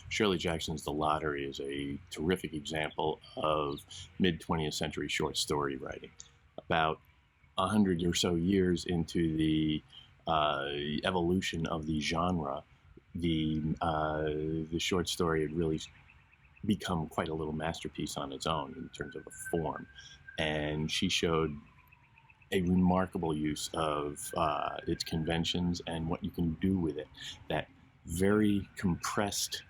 Shirley Jackson's The Lottery is a terrific example of mid-20th century short story writing. About 100 or so years into the evolution of the genre, the short story had really become quite a little masterpiece on its own in terms of a form. And she showed a remarkable use of its conventions and what you can do with it. That very compressed,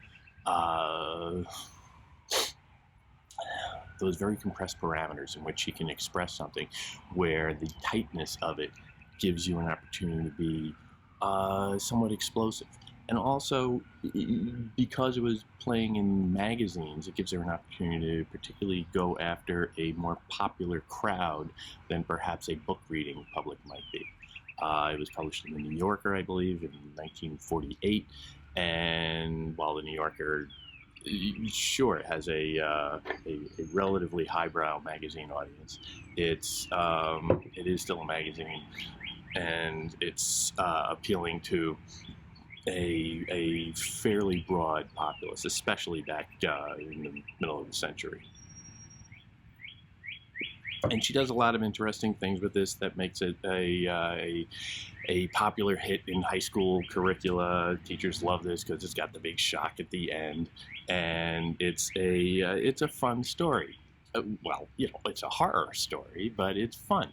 those very compressed parameters in which she can express something, where the tightness of it gives you an opportunity to be somewhat explosive. And also, because it was playing in magazines, it gives her an opportunity to particularly go after a more popular crowd than perhaps a book reading public might be. It was published in the New Yorker, I believe, in 1948. And while the New Yorker, sure, it has a relatively highbrow magazine audience, it is still a magazine, and it's appealing to a fairly broad populace, especially back in the middle of the century. And she does a lot of interesting things with this that makes it a popular hit in high school curricula. Teachers love this because it's got the big shock at the end, and it's a fun story. Well, you know, it's a horror story, but it's fun.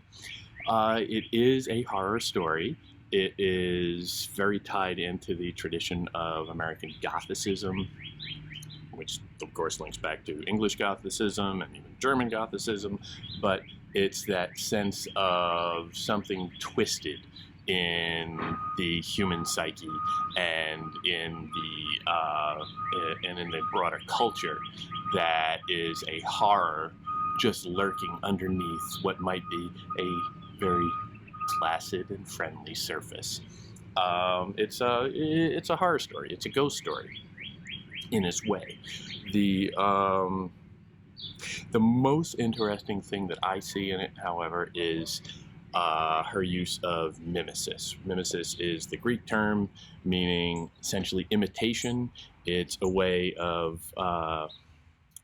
It is a horror story. It is very tied into the tradition of American Gothicism, which of course links back to English Gothicism and even German Gothicism, but it's that sense of something twisted in the human psyche and in the broader culture that is a horror just lurking underneath what might be a very placid and friendly surface. It's a horror story. It's a ghost story in its way. The most interesting thing that I see in it, however, is her use of mimesis. Mimesis is the Greek term meaning essentially imitation. It's a way of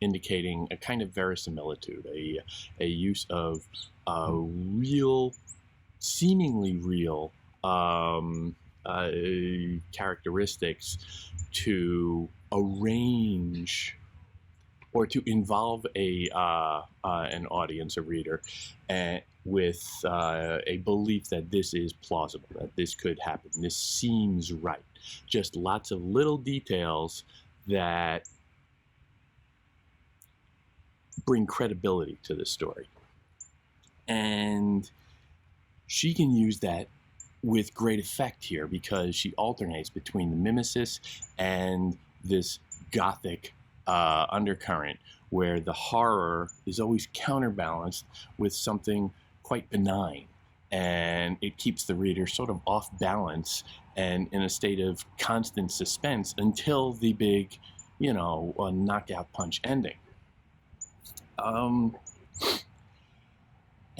indicating a kind of verisimilitude, a use of real, seemingly real characteristics to arrange or to involve an audience, a reader, with a belief that this is plausible, that this could happen, this seems right. Just lots of little details that bring credibility to the story. And she can use that with great effect here because she alternates between the mimesis and this gothic undercurrent where the horror is always counterbalanced with something quite benign, and it keeps the reader sort of off balance and in a state of constant suspense until the big, knockout punch ending.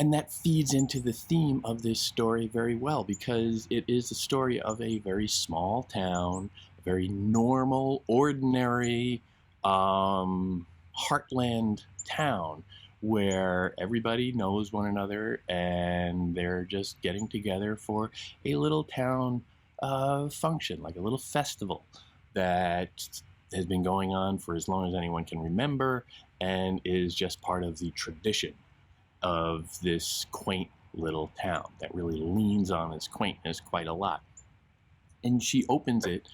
And that feeds into the theme of this story very well because it is a story of a very small town, a very normal, ordinary, heartland town where everybody knows one another and they're just getting together for a little town function, like a little festival that has been going on for as long as anyone can remember and is just part of the tradition of this quaint little town that really leans on its quaintness quite a lot. And she opens it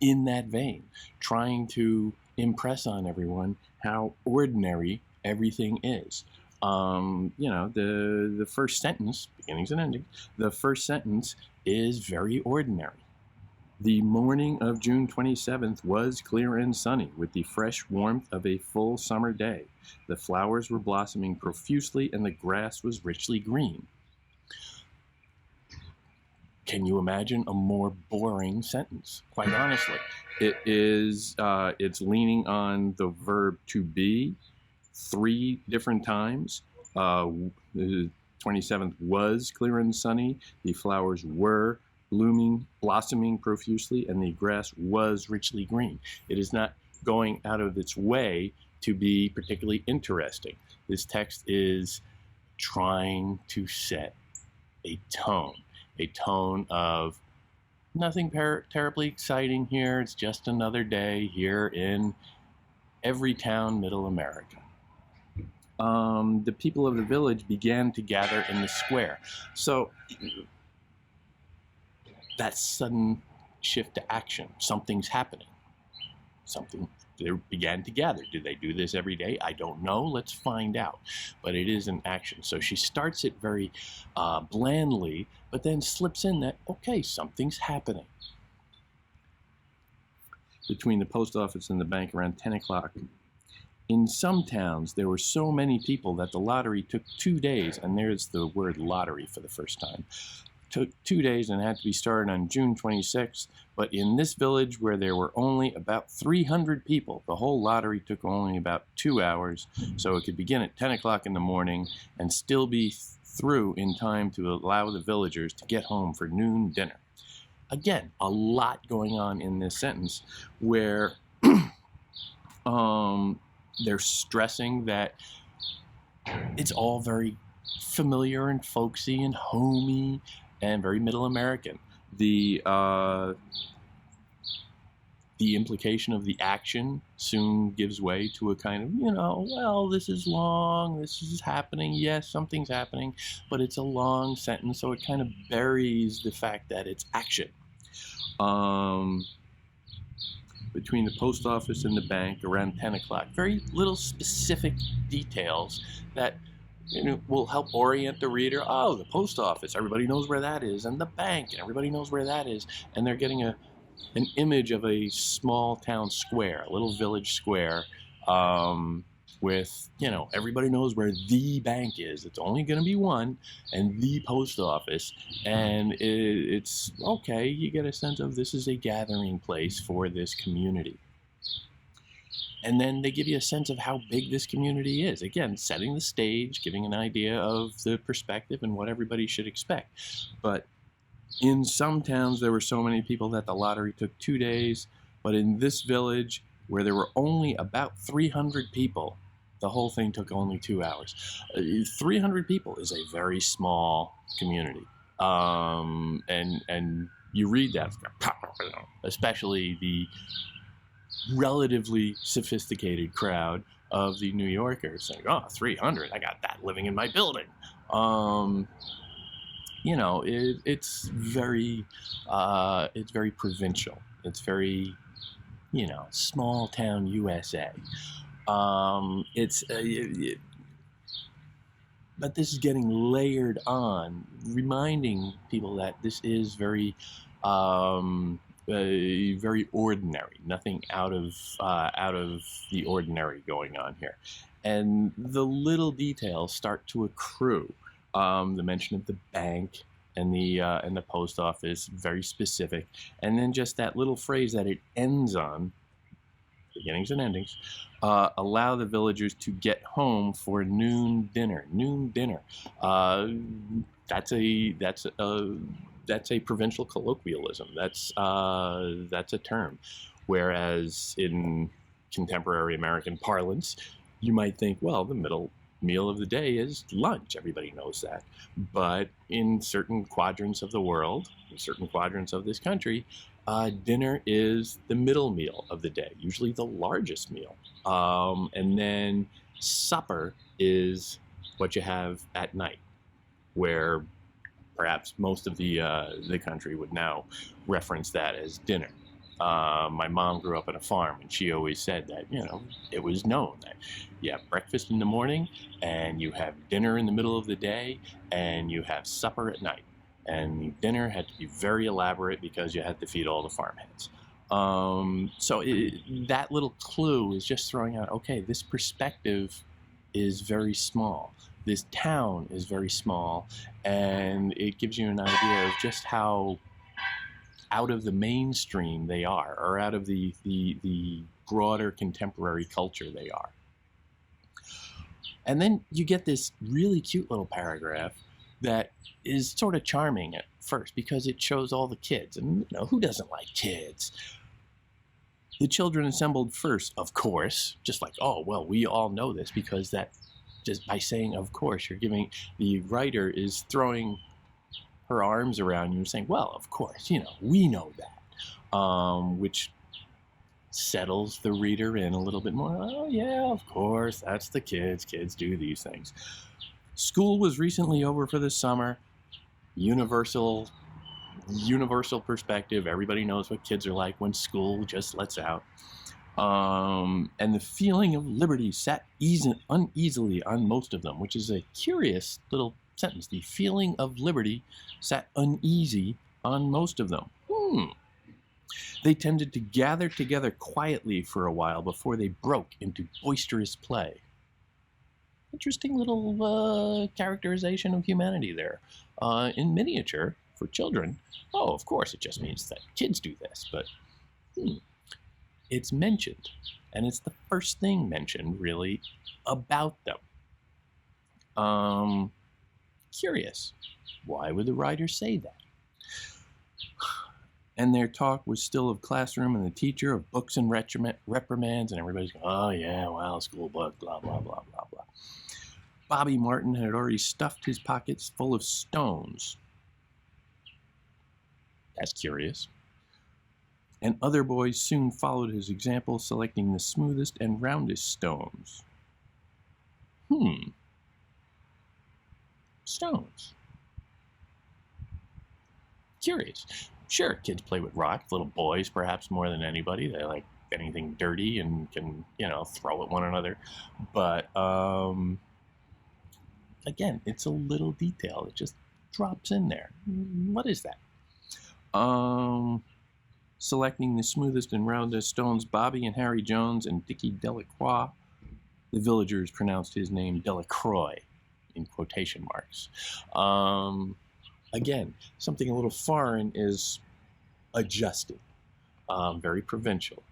in that vein, trying to impress on everyone how ordinary everything is. The first sentence, beginnings and endings, the first sentence is very ordinary. The morning of June 27th was clear and sunny, with the fresh warmth of a full summer day. The flowers were blossoming profusely, and the grass was richly green. Can you imagine a more boring sentence? Quite honestly, it's leaning on the verb to be 3 different times. The 27th was clear and sunny. The flowers were blossoming profusely, and the grass was richly green. It is not going out of its way to be particularly interesting. This text is trying to set a tone of nothing terribly exciting here. It's just another day here in Everytown, Middle America. The people of the village began to gather in the square. So that sudden shift to action, something's happening. They began to gather. Do they do this every day? I don't know. Let's find out. But it is an action. So she starts it very blandly, but then slips in that, okay, something's happening. Between the post office and the bank around 10 o'clock. In some towns, there were so many people that the lottery took 2 days, and there's the word lottery for the first time. Took 2 days and had to be started on June 26th, but in this village where there were only about 300 people, the whole lottery took only about 2 hours, so it could begin at 10 o'clock in the morning and still be through in time to allow the villagers to get home for noon dinner. Again, a lot going on in this sentence where they're stressing that it's all very familiar and folksy and homey and very Middle American. The implication of the action soon gives way to a kind of, well, this is long, this is happening, yes, something's happening, but it's a long sentence, so it kind of buries the fact that it's action. Between the post office and the bank around 10 o'clock. Very little specific details that will help orient the reader. Oh, the post office, everybody knows where that is, and the bank, and everybody knows where that is, and they're getting an image of a small town square, a little village square, with, everybody knows where the bank is. It's only going to be one, and the post office, and it's okay, you get a sense of this is a gathering place for this community. And then they give you a sense of how big this community is. Again, setting the stage, giving an idea of the perspective and what everybody should expect. But in some towns, there were so many people that the lottery took 2 days. But in this village, where there were only about 300 people, the whole thing took only 2 hours. 300 people is a very small community. And you read that, especially the relatively sophisticated crowd of the New Yorkers saying, 300, I got that living in my building. It's very provincial. It's very, small town USA. But this is getting layered on, reminding people that this is very ordinary, nothing out of the ordinary going on here, and the little details start to accrue. The mention of the bank and the post office, very specific, and then just that little phrase that it ends on, beginnings and endings, allow the villagers to get home for noon dinner. That's a provincial colloquialism. That's a term. Whereas in contemporary American parlance, you might think, well, the middle meal of the day is lunch. Everybody knows that. But in certain quadrants of the world, in certain quadrants of this country, dinner is the middle meal of the day, usually the largest meal. And then supper is what you have at night, where perhaps most of the country would now reference that as dinner. My mom grew up on a farm, and she always said that, it was known that you have breakfast in the morning, and you have dinner in the middle of the day, and you have supper at night. And dinner had to be very elaborate because you had to feed all the farmhands. So that little clue is just throwing out, okay, this perspective is very small. This town is very small, and it gives you an idea of just how out of the mainstream they are, or out of the broader contemporary culture they are. And then you get this really cute little paragraph that is sort of charming at first because it shows all the kids. And, who doesn't like kids? The children assembled first, of course, just like, oh, well, we all know this, because that, just by saying, of course, you're giving, the writer is throwing her arms around you and saying, well, of course, we know that, which settles the reader in a little bit more. Oh, yeah, of course, that's the kids. Kids do these things. School was recently over for the summer. Universal perspective. Everybody knows what kids are like when school just lets out. And the feeling of liberty sat uneasily on most of them, which is a curious little sentence. The feeling of liberty sat uneasy on most of them. They tended to gather together quietly for a while before they broke into boisterous play. Interesting little characterization of humanity there. In miniature, for children, oh, of course, it just means that kids do this, but it's mentioned, and it's the first thing mentioned, really, about them. Curious. Why would the writer say that? And their talk was still of classroom and the teacher, of books and reprimands, and everybody's going, oh, yeah, well, school book, blah, blah, blah, blah, blah. Bobby Martin had already stuffed his pockets full of stones. That's curious. And other boys soon followed his example, selecting the smoothest and roundest stones. Stones. Curious. Sure, kids play with rocks, little boys perhaps more than anybody. They like anything dirty and can, throw at one another. But, again, it's a little detail. It just drops in there. What is that? Selecting the smoothest and roundest stones, Bobby and Harry Jones and Dickie Delacroix. The villagers pronounced his name Delacroix in quotation marks. Again, something a little foreign is adjusted. Very provincial.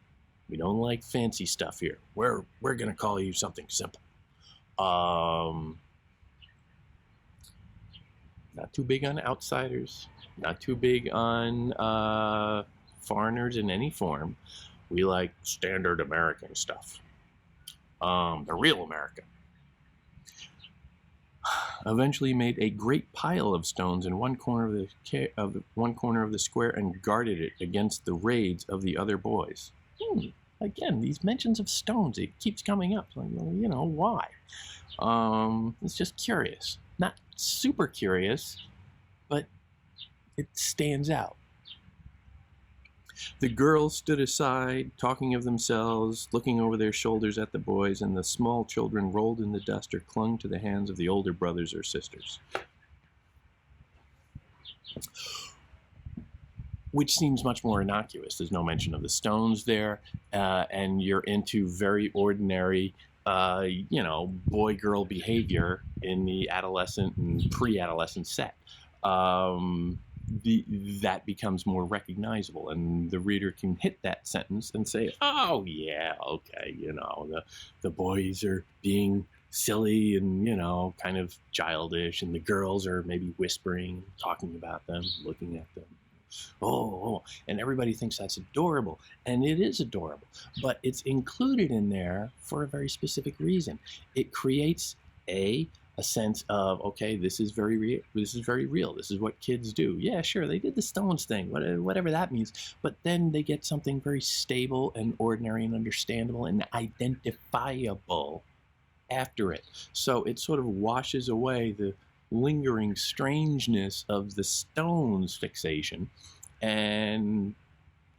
We don't like fancy stuff here. We're going to call you something simple. Not too big on outsiders. Not too big on foreigners in any form. We like standard American stuff. The real America. Eventually made a great pile of stones in one corner of the square and guarded it against the raids of the other boys. Again, these mentions of stones, it keeps coming up. Like, well, why? It's just curious. Not super curious, but it stands out. The girls stood aside, talking of themselves, looking over their shoulders at the boys, and the small children rolled in the dust or clung to the hands of the older brothers or sisters. Which seems much more innocuous. There's no mention of the stones there, and you're into very ordinary, boy-girl behavior in the adolescent and pre-adolescent set. That becomes more recognizable, and the reader can hit that sentence and say, oh yeah, okay, the boys are being silly and kind of childish, and the girls are maybe whispering, talking about them, looking at them. And everybody thinks that's adorable, and it is adorable, but it's included in there for a very specific reason. It creates a sense of, okay, this is very real. This is what kids do. Yeah, sure, they did the stones thing, whatever that means. But then they get something very stable and ordinary and understandable and identifiable after it. So it sort of washes away the lingering strangeness of the stones fixation and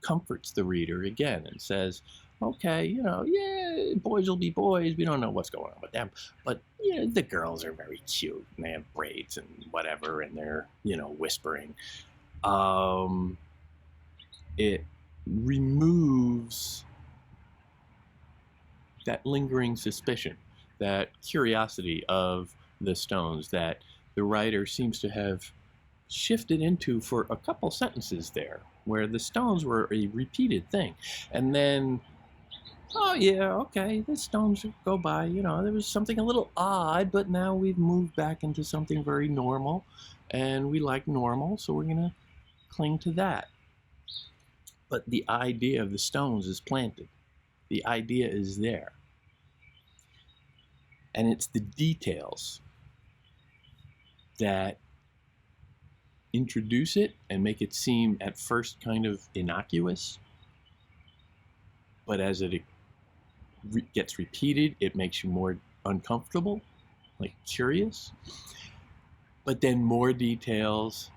comforts the reader again and says, okay, boys will be boys. We don't know what's going on with them. But, the girls are very cute, and they have braids and whatever, and they're, whispering. It removes that lingering suspicion, that curiosity of the stones that the writer seems to have shifted into for a couple sentences there, where the stones were a repeated thing. And then oh yeah, okay, the stones go by, you know, there was something a little odd, but now we've moved back into something very normal, and we like normal, so we're gonna cling to that. But the idea of the stones is planted. The idea is there. And it's the details that introduce it and make it seem at first kind of innocuous, but as it gets repeated, it makes you more uncomfortable, like curious. But then more details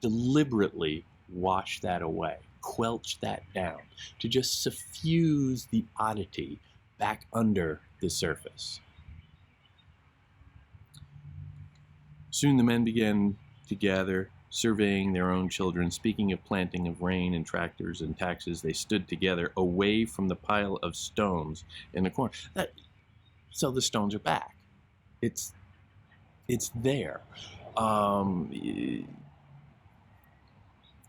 deliberately wash that away, quelch that down, to just suffuse the oddity back under the surface. Soon the men began to gather, surveying their own children. Speaking of planting of rain and tractors and taxes, they stood together away from the pile of stones in the corner. So the stones are back. It's there. And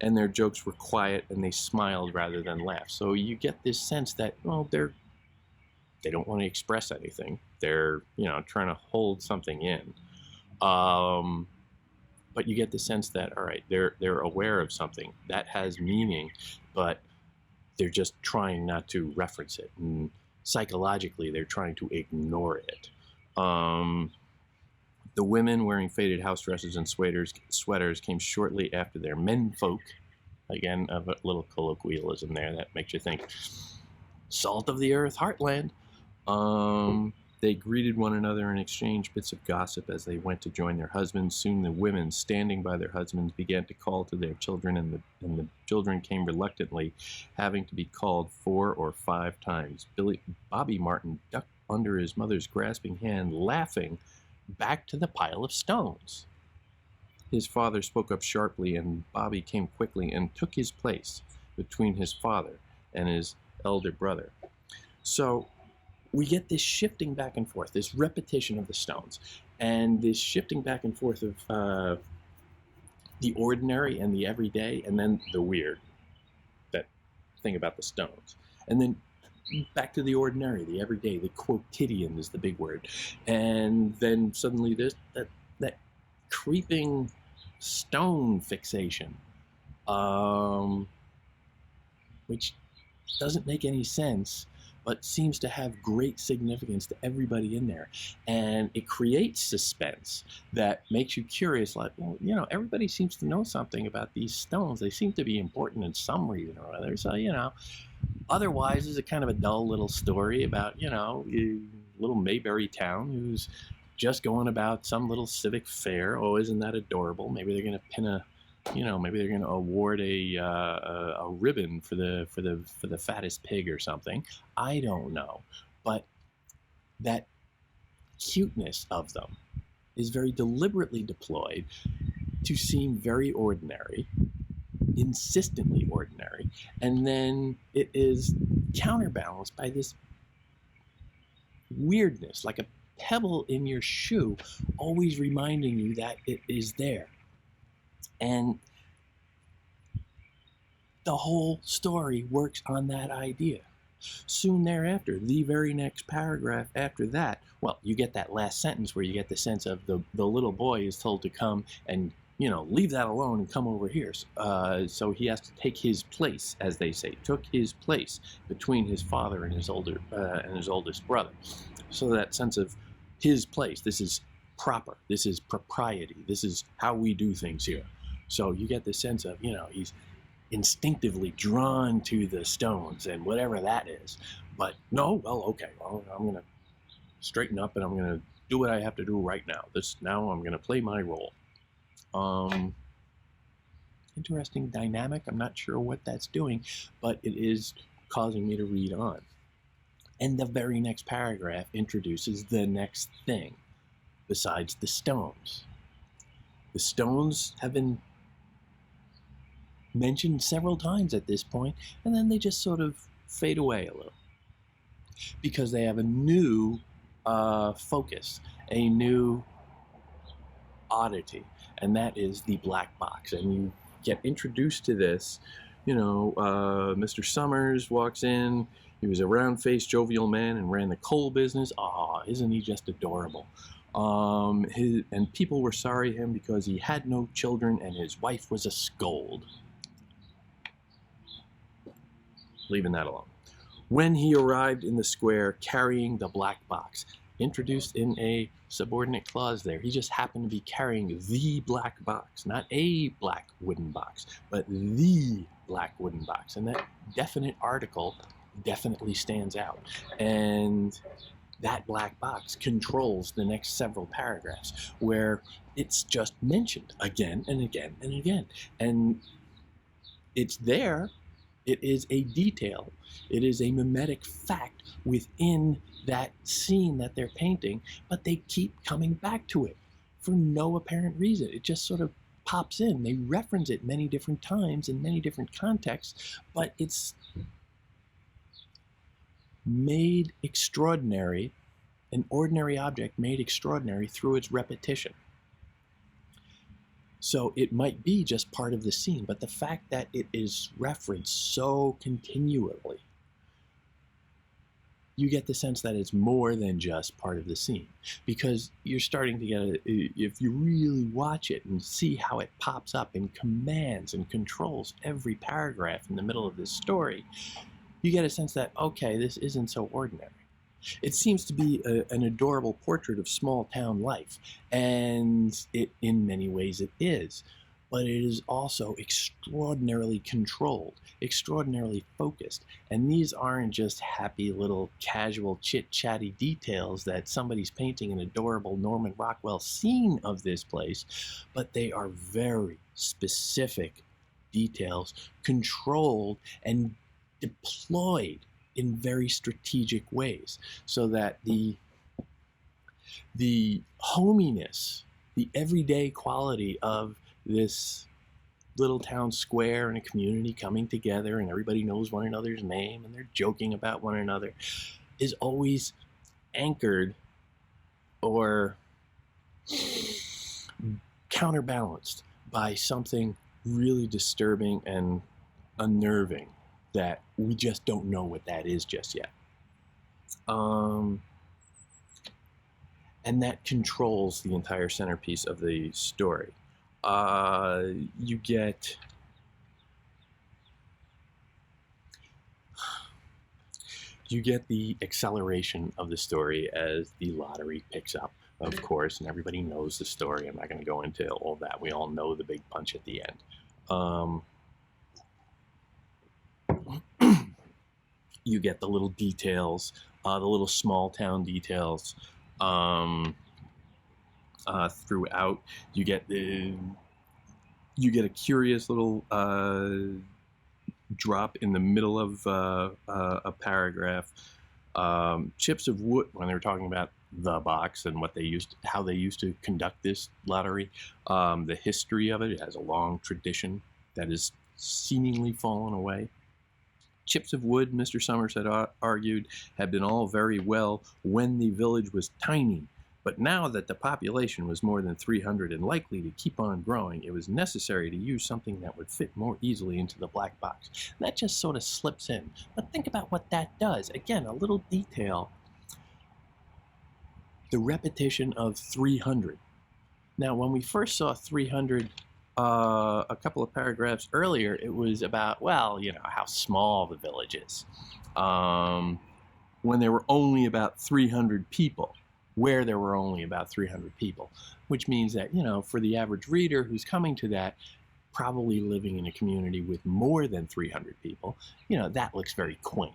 their jokes were quiet, and they smiled rather than laughed. So you get this sense that, well, they don't want to express anything. They're, trying to hold something in. But you get the sense that, all right, they're aware of something that has meaning, but they're just trying not to reference it. And psychologically, they're trying to ignore it. The women wearing faded house dresses and sweaters came shortly after their menfolk. Again, a little colloquialism there that makes you think salt of the earth, heartland. They greeted one another and exchanged bits of gossip as they went to join their husbands. Soon the women, standing by their husbands, began to call to their children, and the children came reluctantly, having to be called 4 or 5 times. Bobby Martin ducked under his mother's grasping hand, laughing, back to the pile of stones. His father spoke up sharply, and Bobby came quickly and took his place between his father and his elder brother. So we get this shifting back and forth, this repetition of the stones, and this shifting back and forth of the ordinary and the everyday, and then the weird, that thing about the stones. And then back to the ordinary, the everyday, the quotidian is the big word. And then suddenly there's that creeping stone fixation, which doesn't make any sense, but seems to have great significance to everybody in there. And it creates suspense that makes you curious, like, well, everybody seems to know something about these stones. They seem to be important in some reason or other. So, otherwise, it's a kind of a dull little story about, a little Mayberry town who's just going about some little civic fair. Oh, isn't that adorable? Maybe they're going to pin maybe they're going to award a ribbon for the fattest pig or something. I don't know, but that cuteness of them is very deliberately deployed to seem very ordinary, insistently ordinary, and then it is counterbalanced by this weirdness, like a pebble in your shoe, always reminding you that it is there. And the whole story works on that idea. Soon thereafter, the very next paragraph after that, well, you get that last sentence where you get the sense of the little boy is told to come and, leave that alone and come over here. So he has to take his place, as they say, took his place between his father and his oldest brother. So that sense of his place, this is proper, this is propriety, this is how we do things here. So you get the sense of, he's instinctively drawn to the stones and whatever that is. But no, well, okay, well, I'm going to straighten up and I'm going to do what I have to do right now. Now I'm going to play my role. Interesting dynamic. I'm not sure what that's doing, but it is causing me to read on. And the very next paragraph introduces the next thing besides the stones. The stones have been mentioned several times at this point, and then they just sort of fade away a little because they have a new focus, a new oddity, and that is the black box. And you get introduced to this Mr. Summers walks in. He was a round-faced, jovial man and ran the coal business. Ah, isn't he just adorable? And people were sorry to him because he had no children and his wife was a scold. Leaving that alone. When he arrived in the square carrying the black box, introduced in a subordinate clause there, he just happened to be carrying the black box, not a black wooden box, but the black wooden box. And that definite article definitely stands out. And that black box controls the next several paragraphs where it's just mentioned again and again and again. And it's there. It is a detail. It is a mimetic fact within that scene that they're painting, but they keep coming back to it for no apparent reason. It just sort of pops in. They reference it many different times in many different contexts, but it's made extraordinary, an ordinary object made extraordinary through its repetition. So it might be just part of the scene, but the fact that it is referenced so continually, you get the sense that it's more than just part of the scene, because you're starting to get, if you really watch it and see how it pops up and commands and controls every paragraph in the middle of this story, you get a sense that, okay, this isn't so ordinary. It seems to be an adorable portrait of small town life, and in many ways it is, but it is also extraordinarily controlled, extraordinarily focused, and these aren't just happy little casual chit-chatty details that somebody's painting an adorable Norman Rockwell scene of this place, but they are very specific details, controlled and deployed in very strategic ways, so that the hominess, the everyday quality of this little town square and a community coming together and everybody knows one another's name and they're joking about one another, is always anchored or counterbalanced by something really disturbing and unnerving that we just don't know what that is just yet. And that controls the entire centerpiece of the story. You get the acceleration of the story as the lottery picks up, of course, and everybody knows the story. I'm not going to go into all that. We all know the big punch at the end. You get the little details, the little small town details throughout. You get a curious little drop in the middle of a paragraph. Chips of wood, when they were talking about the box and how they used to conduct this lottery, the history of it. It has a long tradition that is seemingly fallen away. Chips of wood, Mr. Summers had argued, had been all very well when the village was tiny, but now that the population was more than 300 and likely to keep on growing, it was necessary to use something that would fit more easily into the black box. And that just sort of slips in. But think about what that does. Again, a little detail. The repetition of 300. Now, when we first saw 300 a couple of paragraphs earlier, it was about, well, how small the village is. When there were only about 300 people, where there were only about 300 people, which means that, for the average reader who's coming to that, probably living in a community with more than 300 people, that looks very quaint.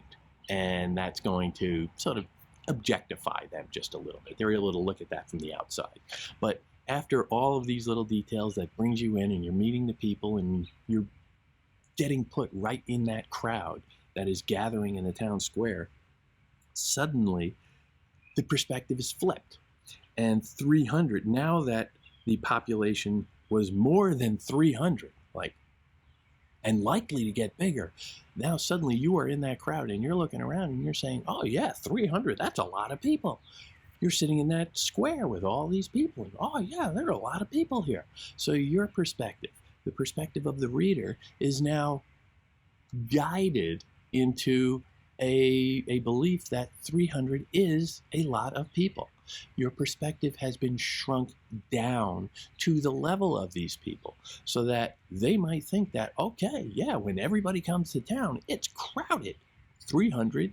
And that's going to sort of objectify them just a little bit. They're able to look at that from the outside. But after all of these little details that brings you in and you're meeting the people and you're getting put right in that crowd that is gathering in the town square, suddenly the perspective is flipped. And 300, now that the population was more than 300, and likely to get bigger, now suddenly you are in that crowd and you're looking around and you're saying, oh yeah, 300, that's a lot of people. You're sitting in that square with all these people. And, oh yeah, there are a lot of people here. So your perspective, the perspective of the reader, is now guided into a belief that 300 is a lot of people. Your perspective has been shrunk down to the level of these people so that they might think that, okay, yeah, when everybody comes to town, it's crowded. 300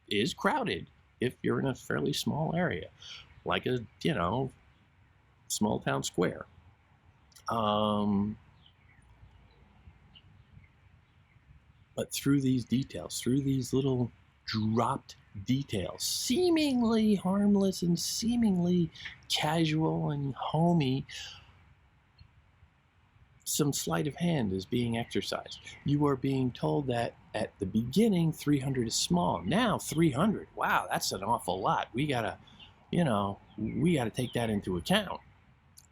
is crowded if you're in a fairly small area, like a, small town square. But through these details, through these little dropped details, seemingly harmless and seemingly casual and homey, some sleight of hand is being exercised. You are being told that at the beginning, 300 is small. Now 300, wow, that's an awful lot. We gotta take that into account.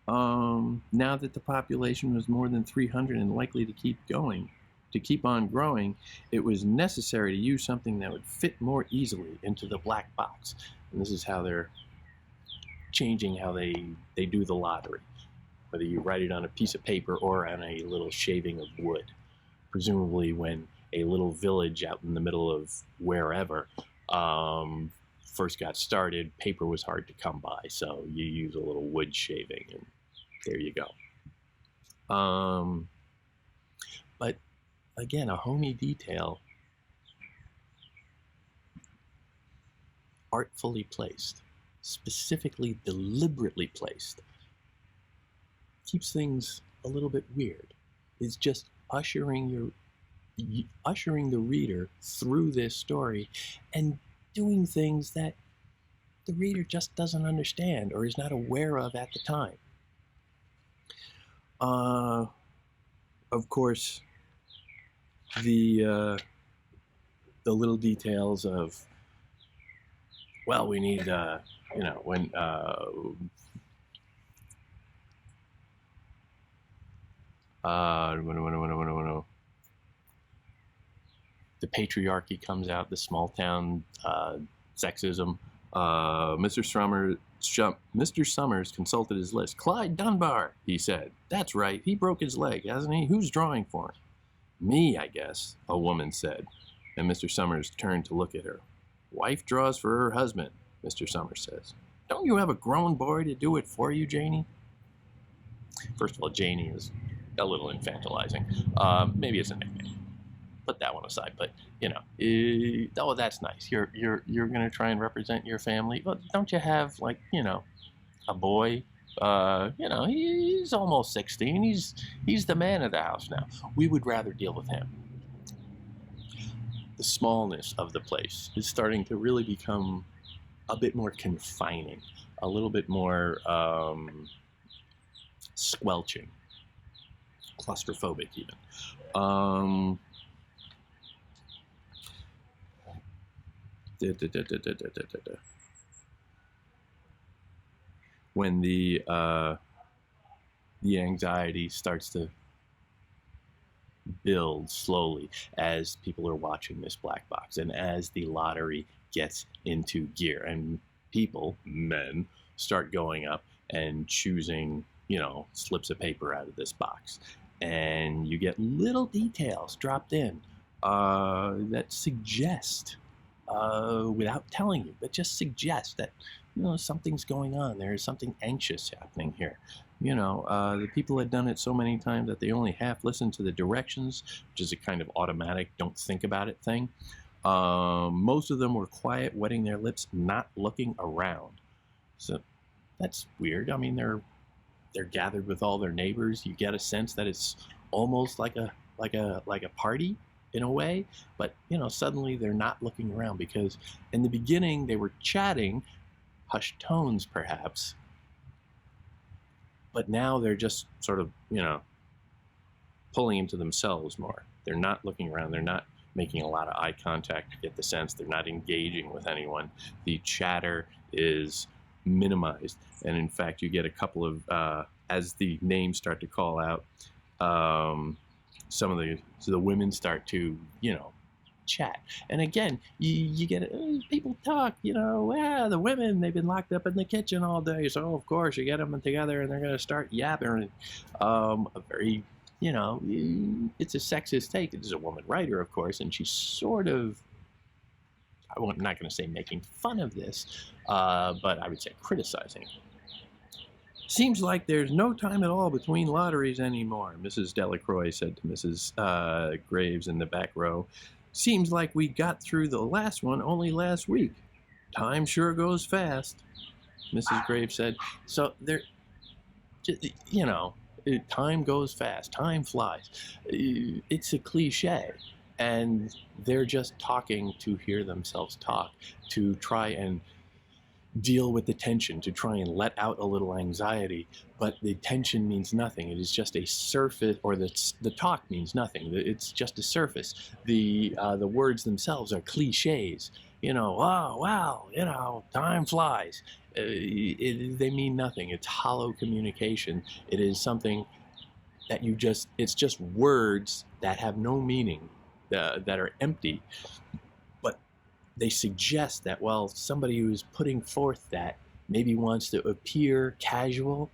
Now that the population was more than 300 and likely to keep on growing, it was necessary to use something that would fit more easily into the black box. And this is how they're changing how they do the lottery, whether you write it on a piece of paper or on a little shaving of wood. Presumably when a little village out in the middle of wherever first got started, paper was hard to come by, so you use a little wood shaving, and there you go. But again, a homey detail, artfully placed, specifically, deliberately placed, keeps things a little bit weird. It's just ushering the reader through this story and doing things that the reader just doesn't understand or is not aware of at the time. Of course, the little details of, well, we need, when the patriarchy comes out, the small town sexism. Mr. Summers consulted his list. Clyde Dunbar, he said. That's right, he broke his leg, hasn't he? Who's drawing for him? Me, I guess, a woman said. And Mr. Summers turned to look at her. Wife draws for her husband, Mr. Summers says. Don't you have a grown boy to do it for you, Janie? First of all, Janie is a little infantilizing. Maybe it's a nickname. Put that one aside. But oh, that's nice. You're gonna try and represent your family. Well, don't you have a boy? He's almost 16. He's the man of the house now. We would rather deal with him. The smallness of the place is starting to really become a bit more confining, a little bit more squelching, claustrophobic even. When the anxiety starts to build slowly as people are watching this black box and as the lottery gets into gear and people, men, start going up and choosing, slips of paper out of this box. And you get little details dropped in that suggest, without telling you, but just suggest that, something's going on. There is something anxious happening here. The people had done it so many times that they only half listened to the directions, which is a kind of automatic, don't think about it thing. Most of them were quiet, wetting their lips, not looking around. So that's weird. I mean, they're gathered with all their neighbors. You get a sense that it's almost like a party in a way, but suddenly they're not looking around, because in the beginning they were chatting, hushed tones perhaps, but now they're just sort of pulling into themselves more. They're not looking around. They're not making a lot of eye contact to get the sense. They're not engaging with anyone. The chatter is minimized, and in fact you get a couple of as the names start to call out, some of the women start to chat, and again you get people talk. The women, they've been locked up in the kitchen all day, so of course you get them together and they're going to start yapping. A very you know, it's a sexist take. It is a woman writer, of course, and she's sort of, I'm not going to say making fun of this, but I would say criticizing. Seems like there's no time at all between lotteries anymore, Mrs. Delacroix said to Mrs. Graves in the back row. Seems like we got through the last one only last week. Time sure goes fast, Mrs. Graves said. So there, you know, time goes fast, time flies. It's a cliche, and they're just talking to hear themselves talk, to try and deal with the tension, to try and let out a little anxiety, but the tension means nothing. It is just a surface, or the talk means nothing. It's just a surface. The words themselves are cliches. You know, oh wow, you know, time flies. They mean nothing. It's hollow communication. It is something that it's just words that have no meaning, that are empty. But they suggest that, well, somebody who is putting forth that maybe wants to appear casual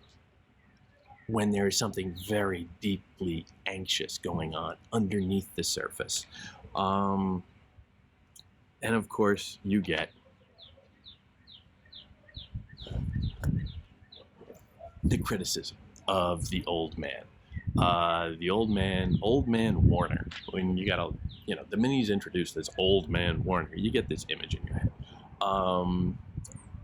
when there is something very deeply anxious going on underneath the surface. And of course, you get the criticism of the old man. Old man Warner. When you gotta, you know, the minute he's introduced as Old Man Warner, you get this image in your head.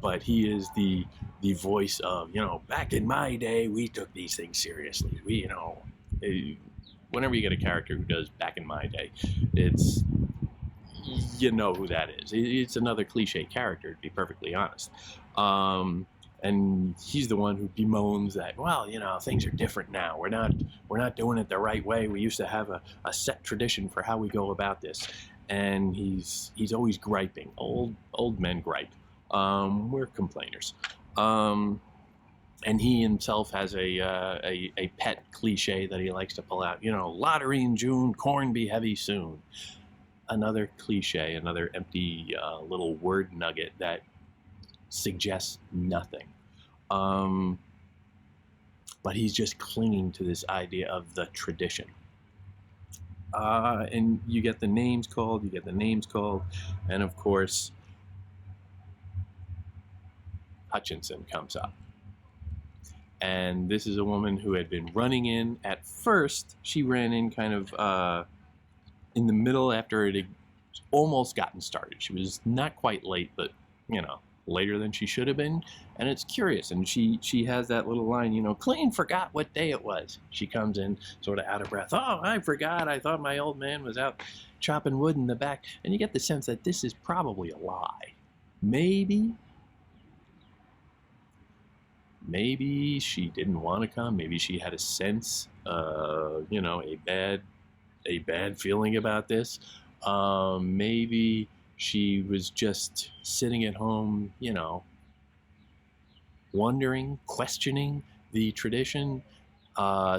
But he is the voice of, you know, back in my day, we took these things seriously. We, you know, whenever you get a character who does back in my day, it's, you know who that is. It's another cliche character, to be perfectly honest. And he's the one who bemoans that, well, you know, things are different now. We're not doing it the right way. We used to have a set tradition for how we go about this. And he's always griping. Old men gripe. We're complainers. And he himself has a pet cliche that he likes to pull out. You know, lottery in June, corn be heavy soon. Another cliche, another empty little word nugget that suggests nothing. But he's just clinging to this idea of the tradition. And you get the names called, and of course, Hutchinson comes up. And this is a woman who had been running in. At first, she ran in kind of in the middle after it had almost gotten started. She was not quite late, but, you know, later than she should have been. And it's curious, and she has that little line, you know, Clayton forgot what day it was. She comes in sort of out of breath. Oh, I forgot. I thought my old man was out chopping wood in the back. And you get the sense that this is probably a lie. Maybe she didn't want to come. Maybe she had a sense, you know, a bad feeling about this. Maybe she was just sitting at home, you know, wondering, questioning the tradition.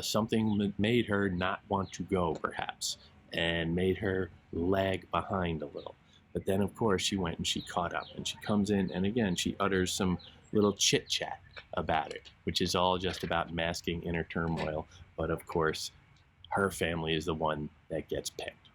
Something that made her not want to go, perhaps, and made her lag behind a little. But then, of course, she went and she caught up, and she comes in, and again, she utters some little chit-chat about it, which is all just about masking inner turmoil. But, of course, her family is the one that gets picked.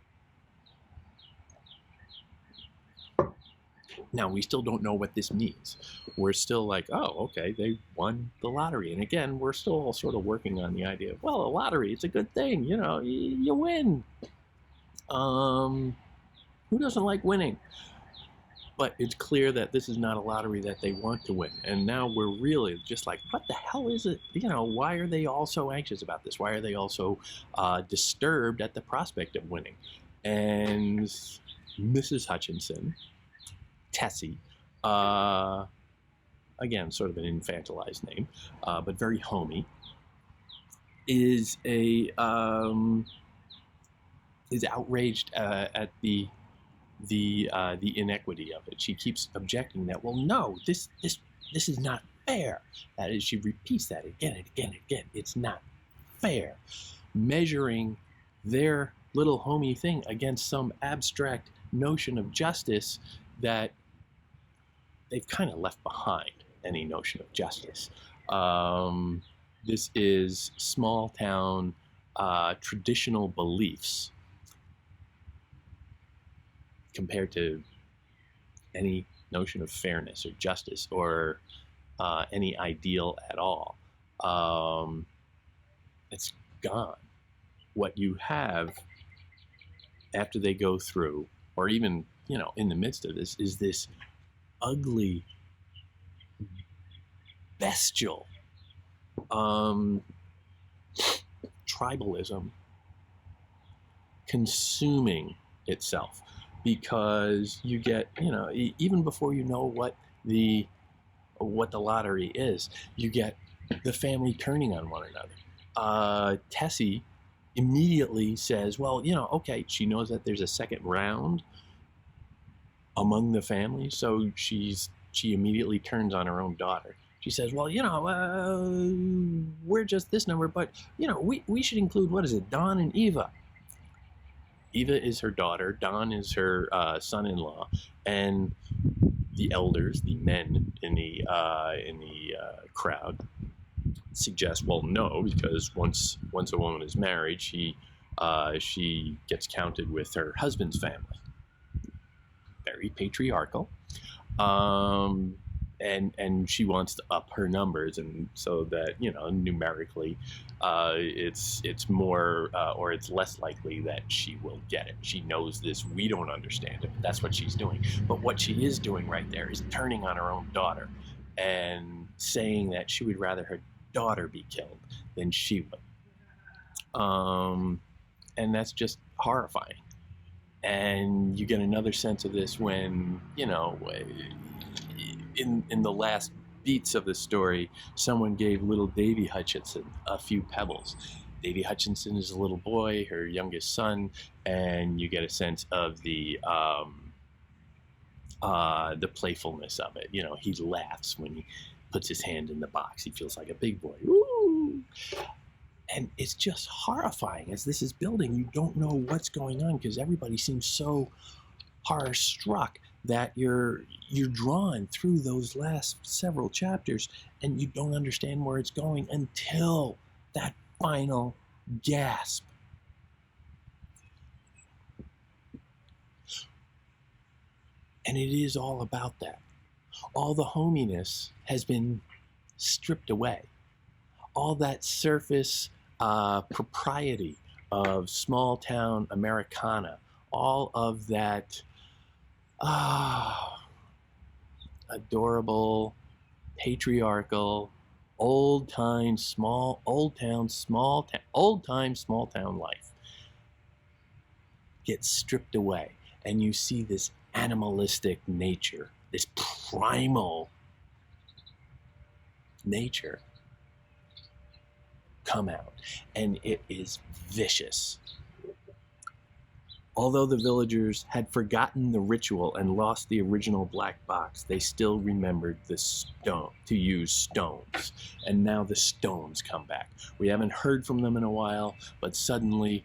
Now, we still don't know what this means. We're still like, oh, okay, they won the lottery. And again, we're still all sort of working on the idea of, well, a lottery, it's a good thing. You know, you win. Who doesn't like winning? But it's clear that this is not a lottery that they want to win. And now we're really just like, what the hell is it? You know, why are they all so anxious about this? Why are they all so disturbed at the prospect of winning? And Mrs. Hutchinson, Tessie, again, sort of an infantilized name, but very homey, is outraged at the inequity of it. She keeps objecting that, well, no, this is not fair. That is, she repeats that again and again and again. It's not fair. Measuring their little homey thing against some abstract notion of justice that they've kind of left behind any notion of justice. This is small town traditional beliefs compared to any notion of fairness or justice or any ideal at all. It's gone. What you have after they go through, or even, in the midst of this, is this ugly, bestial tribalism consuming itself, because you get, even before you know what the lottery is, you get the family turning on one another. Tessie immediately says, well, okay, she knows that there's a second round among the family, so she immediately turns on her own daughter. She says, well, we're just this number, but, we should include, what is it, Don and Eva. Eva is her daughter, Don is her son-in-law, and the elders, the men in the crowd, suggest, well, no, because once a woman is married, she gets counted with her husband's family. Very patriarchal, and she wants to up her numbers, and so that numerically, it's more or it's less likely that she will get it. She knows this. We don't understand it. But that's what she's doing. But what she is doing right there is turning on her own daughter and saying that she would rather her daughter be killed than she would. And that's just horrifying. And you get another sense of this when, in the last beats of the story, someone gave little Davy Hutchinson a few pebbles. Davy Hutchinson is a little boy, her youngest son, and you get a sense of the playfulness of it. He laughs when he puts his hand in the box. He feels like a big boy. Woo! And it's just horrifying as this is building. You don't know what's going on because everybody seems so horror-struck that you're drawn through those last several chapters and you don't understand where it's going until that final gasp. And it is all about that. All the hominess has been stripped away. All that surface propriety of small town Americana, all of that adorable, patriarchal, old time small town life gets stripped away, and you see this animalistic nature, this primal nature come out, and it is vicious. Although the villagers had forgotten the ritual and lost the original black box, they still remembered to use stones. And now the stones come back. We haven't heard from them in a while, but suddenly,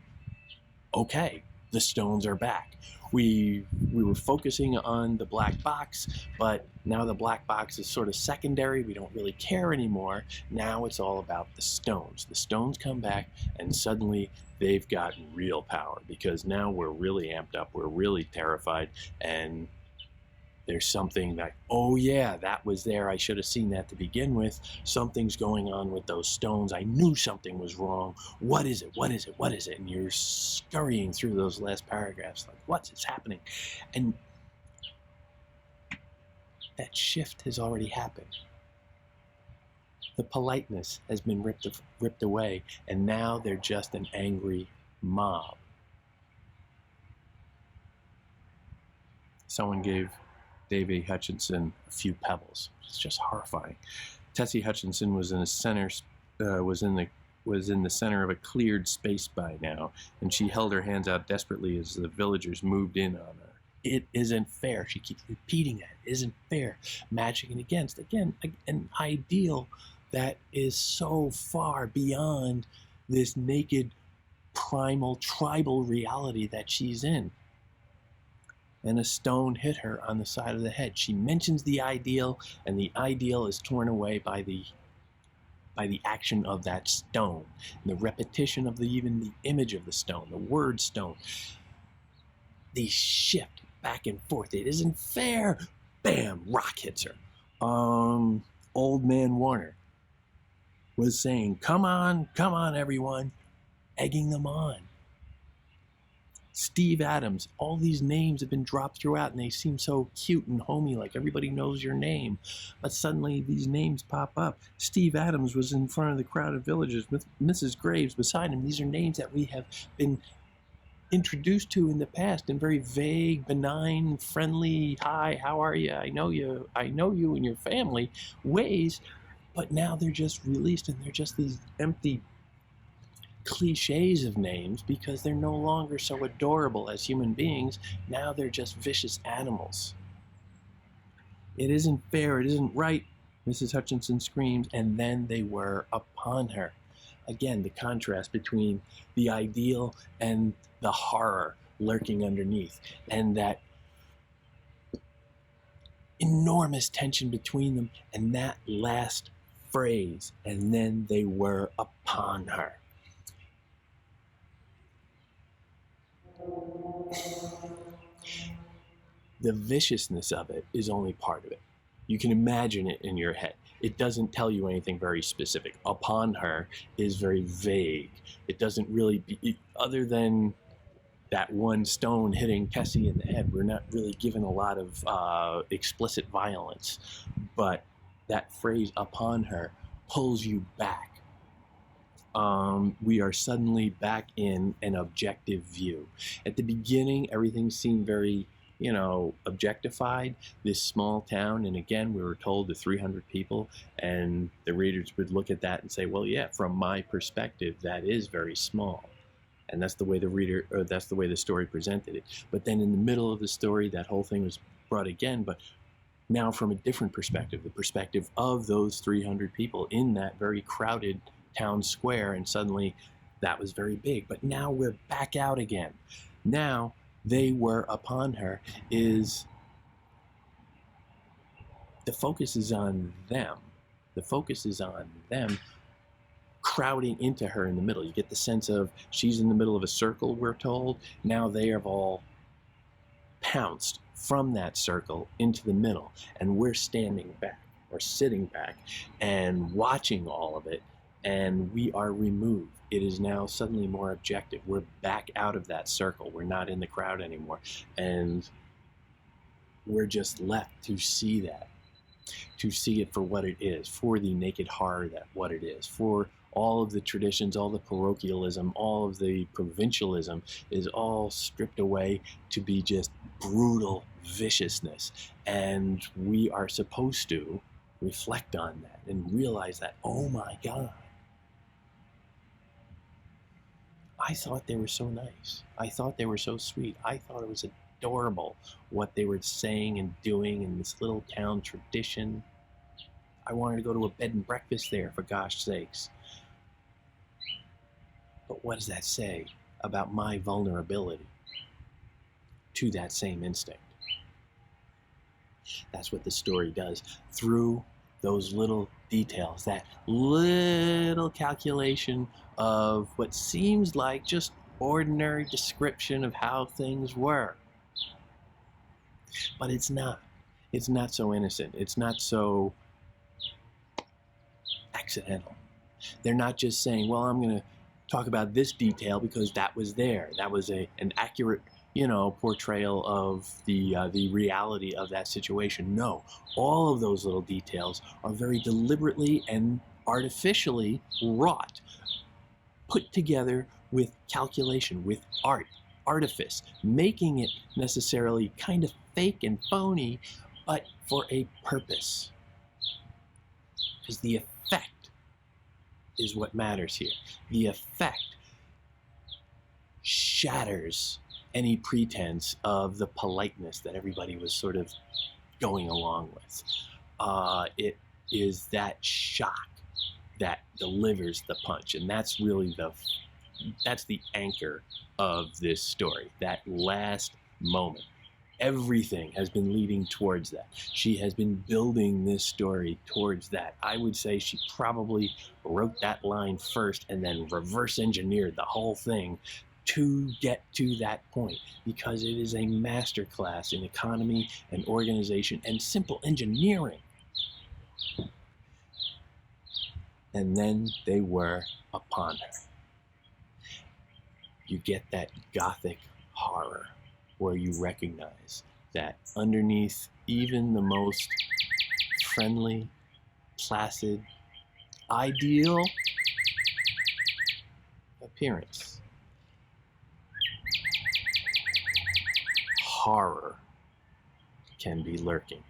okay, the stones are back. We were focusing on the black box, but now the black box is sort of secondary. We don't really care anymore. Now it's all about the stones. The stones come back, and suddenly they've got real power because now we're really amped up. We're really terrified, and there's something like, oh yeah, that was there. I should have seen that to begin with. Something's going on with those stones. I knew something was wrong. What is it? What is it? What is it? And you're scurrying through those last paragraphs like, what's happening? And that shift has already happened. The politeness has been ripped away, and now they're just an angry mob. Someone gave Davy Hutchinson a few pebbles. It's just horrifying. Tessie Hutchinson was in the center of a cleared space by now, and she held her hands out desperately as the villagers moved in on her. It isn't fair. She keeps repeating that. It isn't fair. Matching it against, again, an ideal that is so far beyond this naked, primal, tribal reality that she's in. And a stone hit her on the side of the head. She mentions the ideal, and the ideal is torn away by the by the action of that stone, and the repetition of even the image of the stone, the word stone. They shift back and forth. It isn't fair. Bam, rock hits her. Old man Warner was saying, come on, everyone, egging them on. Steve Adams, all these names have been dropped throughout, and they seem so cute and homey, like everybody knows your name. But suddenly these names pop up. Steve Adams was in front of the crowd of villagers with Mrs. Graves beside him. These are names that we have been introduced to in the past in very vague, benign, friendly, hi, how are you, I know you and your family ways. But now they're just released, and they're just these empty cliches of names because they're no longer so adorable as human beings. Now they're just vicious animals. It isn't fair, it isn't right, Mrs. Hutchinson screams, and then they were upon her. Again, the contrast between the ideal and the horror lurking underneath, and that enormous tension between them, and that last phrase, and then they were upon her. The viciousness of it is only part of it. You can imagine it in your head. It doesn't tell you anything very specific. Upon her is very vague. It doesn't really other than that one stone hitting Tessie in the head, we're not really given a lot of explicit violence. But that phrase, upon her, pulls you back. We are suddenly back in an objective view. At the beginning, everything seemed very, objectified, this small town. And again, we were told the 300 people, and the readers would look at that and say, well, yeah, from my perspective, that is very small. And that's the way that's the way the story presented it. But then in the middle of the story, that whole thing was brought again, but now from a different perspective, the perspective of those 300 people in that very crowded town square, and suddenly that was very big. But now we're back out again. Now they were upon her is the focus is on them. The focus is on them crowding into her in the middle. You get the sense of she's in the middle of a circle, we're told. Now they have all pounced from that circle into the middle, and we're standing back or sitting back and watching all of it, and we are removed. It is now suddenly more objective. We're back out of that circle. We're not in the crowd anymore, and we're just left to see that, to see it for what it is, for the naked horror that what it is, for all of the traditions, all the parochialism, all of the provincialism is all stripped away to be just brutal viciousness. And we are supposed to reflect on that and realize that, oh my God, I thought they were so nice. I thought they were so sweet. I thought it was adorable what they were saying and doing in this little town tradition. I wanted to go to a bed and breakfast there, for gosh sakes. But what does that say about my vulnerability to that same instinct? That's what the story does through those little details, that little calculation of what seems like just ordinary description of how things were. But it's not. It's not so innocent. It's not so accidental. They're not just saying, well, I'm going to talk about this detail because that was there. That was an accurate, portrayal of the reality of that situation. No, all of those little details are very deliberately and artificially wrought, put together with calculation, with artifice, making it necessarily kind of fake and phony, but for a purpose. Because the effect is what matters here. The effect shatters any pretense of the politeness that everybody was sort of going along with. It is that shock that delivers the punch, and that's really that's the anchor of this story, that last moment. Everything has been leading towards that. She has been building this story towards that. I would say she probably wrote that line first and then reverse engineered the whole thing to get to that point, because it is a masterclass in economy and organization and simple engineering. And then they were upon her. You get that gothic horror where you recognize that underneath even the most friendly, placid, ideal appearance, horror can be lurking.